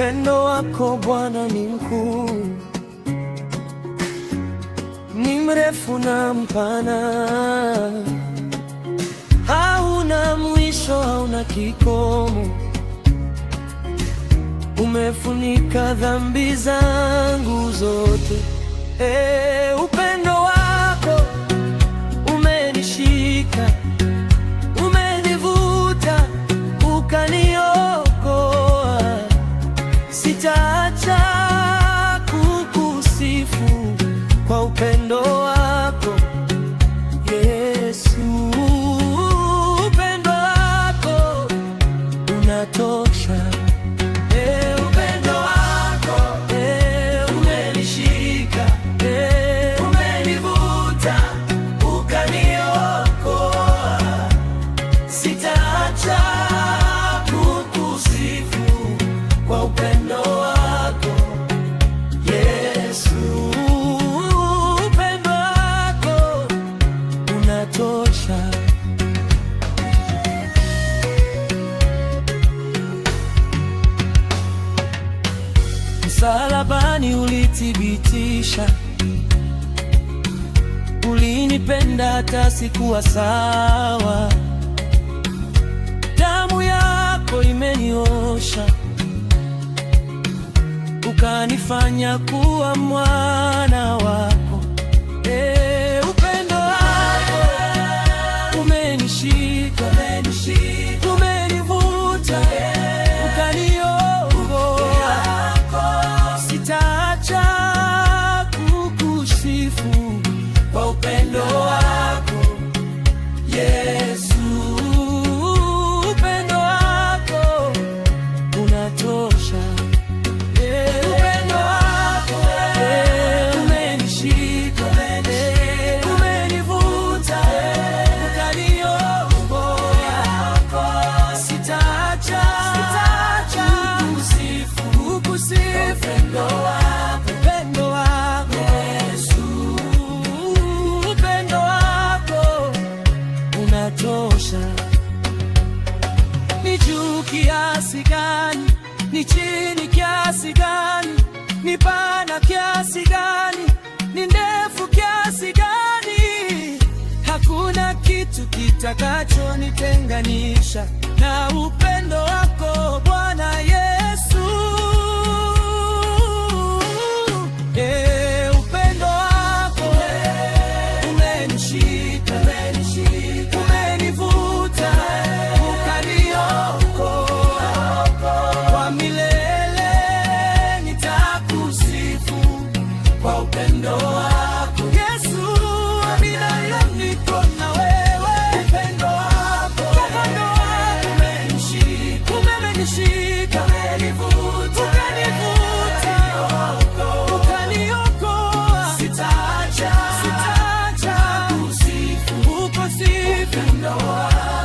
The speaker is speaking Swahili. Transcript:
Upendo wako Bwana ni mkuu, ni mrefu na mpana, hauna mwisho, hauna kikomo. Umefunika dhambi zangu zote. Upendo wako umenishika, umenivuta, ukaniokoa. Sitaacha kukusifu kwa upendo wako Yesu. Upendo wako unatosha. Msalabani ulithibitisha, ulinipenda hata sikuwa sawa. Damu yako imeniosha, ukanifanya kuwa mwana wako. Upendo wako umenishika, umenivuta, ukaniokoa. Sitaacha kukusifu kwa upendo wako Yesu. Upendo wako unatosha. Upendo wako umenishika, umenivuta, ukaniokoa. Sitaacha kukusifu upendo wako Yesu. Upendo wako unatosha. Ni juu kiasi gani, ni chini kiasi gani, ni pana kiasi gani, ni ndefu kiasi gani, hakuna kitu kitakachonitenganisha na upendo wako Bwana Yesu. Upendo wako umenishika, umenivuta, ukaniokoa. Kwa milele nitakusifu kwa upendo wako Yesu. Milele niko na wewe. Upendo wako umenishika, umenivuta, ukaniokoa. Sitaacha kukusifu upendo wako